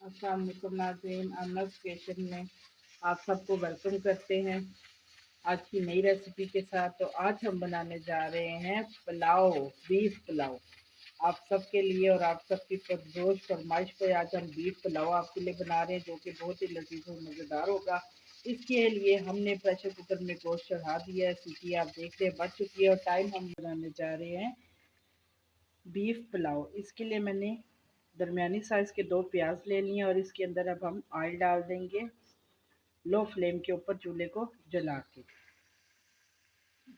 अस्सलाम वालेकुम नाज़रीन, अमनस किचन में आप सबको वेलकम करते हैं आज की नई रेसिपी के साथ। तो आज हम बनाने जा रहे हैं पुलाव, बीफ पुलाव आप सबके लिए और आप सबकी पुरजोश फरमाइश पे आज हम बीफ पुलाव आपके लिए बना रहे हैं, जो कि बहुत ही लजीज और मज़ेदार होगा। इसके लिए हमने प्रेशर कुकर में गोश्त चढ़ा दिया है, सीटी आप देख रहे हैं बढ़ चुकी है। और टाइम हम बनाने जा रहे हैं बीफ पुलाव। इसके लिए मैंने दरमियानी साइज़ के 2 प्याज ले लिए और इसके अंदर अब हम ऑयल डाल देंगे लो फ्लेम के ऊपर चूल्हे को जला के।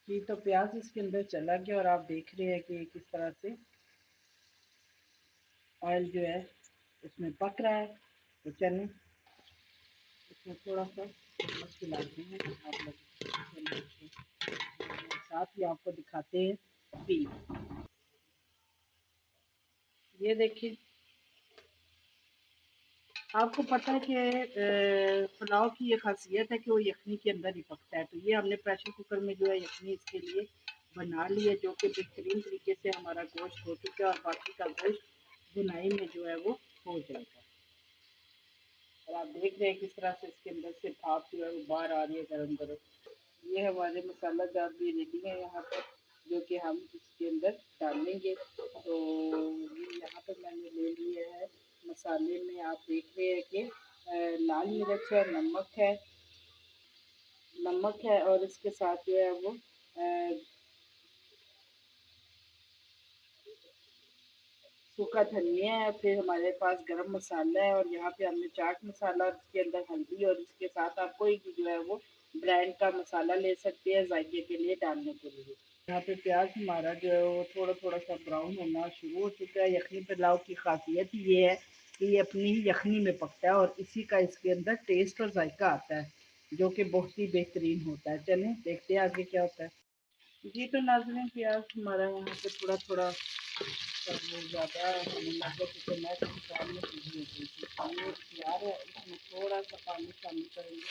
जी तो प्याज इसके अंदर चला गया और आप देख रहे हैं कि किस तरह से ऑयल जो है इसमें पक रहा है। तो चलें इसमें थोड़ा सा चम्मच खिलाते हैं आप लोग, साथ ही आपको दिखाते हैं बीफ। ये देखिए, आपको पता है कि पुलाव की ये खासियत है कि वो यखनी के अंदर ही पकता है। तो ये हमने प्रेशर कुकर में जो है यखनी इसके लिए बना ली है, जो कि बेहतरीन तरीके से हमारा गोश्त हो चुका है और बाकी का गोश्त बुनाई में जो है वो हो जाएगा। और आप देख रहे हैं किस तरह से इसके अंदर से भाप जो है वो बाहर आ रही है गरम गरम। ये हमारे मसाला जार भी रेडी है यहाँ पर, जो कि हम इसके अंदर डालेंगे। तो यहाँ पर मैंने ले लिया है मसाले में, आप देख रहे हैं कि लाल मिर्च है, नमक है और इसके साथ जो है वो सूखा धनिया है, फिर हमारे पास गरम मसाला है और यहाँ पे हमने चाट मसाला और इसके अंदर हल्दी और इसके साथ आप कोई भी जो है वो ब्रांड का मसाला ले सकते हैं जायके के लिए डालने के लिए। यहाँ पे प्याज हमारा जो है वो थोड़ा थोड़ा सा ब्राउन होना शुरू हो चुका है। यखनी पुलाव की खासियत ये है कि ये अपनी ही यखनी में पकता है और इसी का इसके अंदर टेस्ट और जायका आता है, जो कि बहुत ही बेहतरीन होता है। चलें देखते हैं आगे क्या होता है। जी तो नाज़रीन, प्याज हमारा यहाँ पे थोड़ा थोड़ा ज़्यादा हमें लगा कि मैं इंसान में सीधी हो गई थी। पानी तैयार है, इसमें थोड़ा सा पानी शामिल करेंगे।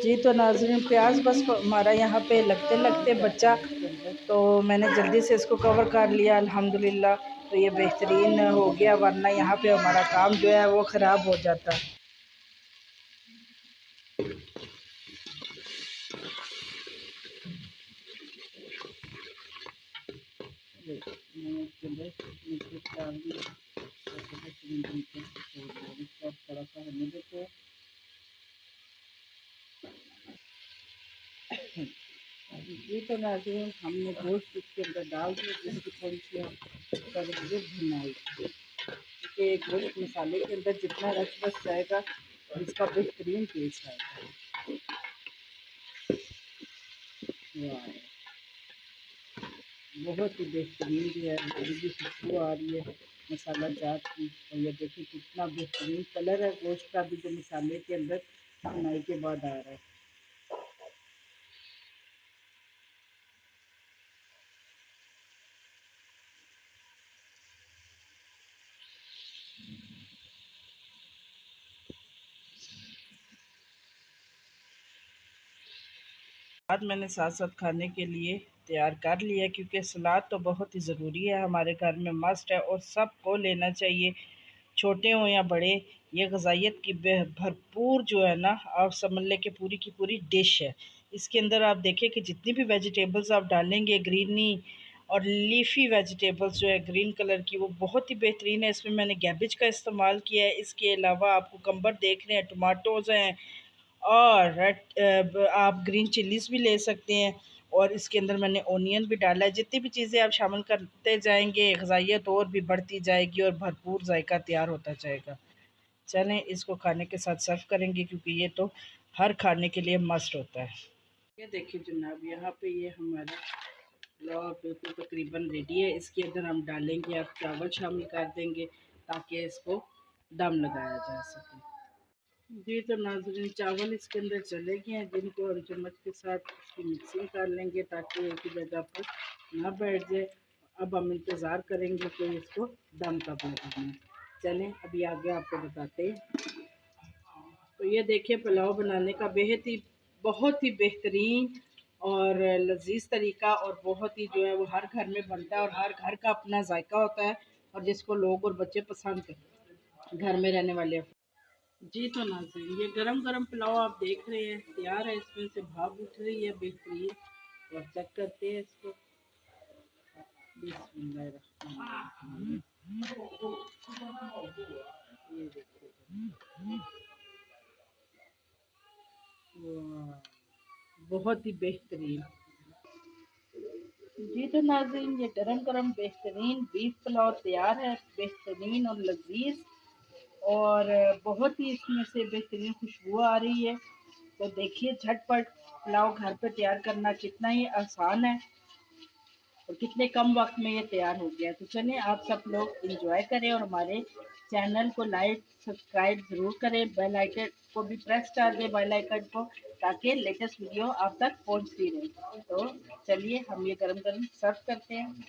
जी तो नाज़रीन, प्याज बस हमारा यहाँ पे लगते लगते बच्चा, तो मैंने जल्दी से इसको कवर कर लिया अल्हम्दुलिल्लाह। तो ये बेहतरीन हो गया, वरना यहाँ पे हमारा काम जो है वो ख़राब हो जाता। थोड़ा सा होने देते हैं। ये तो नाज़रीन, हमने गोश्त इसके अंदर डाल दिया, जिसकी थोड़ी सी हम करेंगे भुनाई, क्योंकि गोश्त मसाले के अंदर जितना रस बस जाएगा इसका बेहतरीन टेस्ट आएगा। वाह, बहुत ही बेहतरीन जो है बड़ी भी खुशबू आ रही है मसाला जात की। और ये देखिए कितना बेहतरीन कलर है गोश्त का भी, जो मसाले के अंदर भुनाई के बाद आ रहा है। आज मैंने साथ साथ खाने के लिए तैयार कर लिया, क्योंकि सलाद तो बहुत ही ज़रूरी है, हमारे घर में मस्ट है और सबको लेना चाहिए, छोटे हों या बड़े। ये ग़िज़ाइयत की भरपूर जो है ना, आप समझ लें कि पूरी की पूरी डिश है। इसके अंदर आप देखें कि जितनी भी वेजिटेबल्स आप डालेंगे, ग्रीनी और लीफ़ी वेजिटेबल्स जो है ग्रीन कलर की, वो बहुत ही बेहतरीन है। इसमें मैंने कैबेज का इस्तेमाल किया है, इसके अलावा आप कुकम्बर देख रहे हैं, टमाटोज़ हैं और आप ग्रीन चिलीज़ भी ले सकते हैं। और इसके अंदर मैंने ओनियन भी डाला है। जितनी भी चीज़ें आप शामिल करते जाएंगे, ग़िज़ाइयत और भी बढ़ती जाएगी और भरपूर जायका तैयार होता जाएगा। चलें इसको खाने के साथ सर्व करेंगे, क्योंकि ये तो हर खाने के लिए मस्ट होता है। ये देखिए जनाब, यहाँ पे ये हमारा पुलाव बिल्कुल तकरीबन रेडी है। इसके अंदर हम डालेंगे, आप चावल शामिल कर देंगे ताकि इसको दम लगाया जा सके। जी तो नाज़रीन, चावल इसके अंदर चले गए हैं, जिनको हम चम्मच के साथ इसकी मिक्सिंग कर लेंगे ताकि एक ही जगह पर ना बैठ जाए। अब हम इंतज़ार करेंगे कि इसको दम कब लगाना है। चलें अभी आगे आपको बताते हैं। तो ये देखिए, पुलाव बनाने का बेहद ही बहुत ही बेहतरीन और लजीज तरीका, और बहुत ही जो है वो हर घर में बनता है और हर घर का अपना जायका होता है। और जिसको लोग और बच्चे पसंद करें, घर में रहने वाले। जी तो नाज़रीन, ये गरम गरम पुलाव आप देख रहे हैं तैयार है, इसमें से भाप उठ रही है बेहतरीन। और चेक करते हैं इसको। बिस्मिल्लाहिर्रहमानिर्रहीम। ये देखिए, वाह, बहुत ही बेहतरीन। जी तो नाज़रीन, ये गरम गरम बेहतरीन बीफ पुलाव तैयार है, बेहतरीन और लजीज। और बहुत ही इसमें से बेहतरीन खुशबू आ रही है। तो देखिए, झटपट पुलाव घर पे तैयार करना कितना ही आसान है और कितने कम वक्त में ये तैयार हो गया। तो चलिए, आप सब लोग इंजॉय करें और हमारे चैनल को लाइक सब्सक्राइब ज़रूर करें। बेल आइकन को भी प्रेस कर दें, बेल आइकन को, ताकि लेटेस्ट वीडियो आप तक पहुंचती रहे। तो चलिए, हम ये गरम गरम सर्व करते हैं।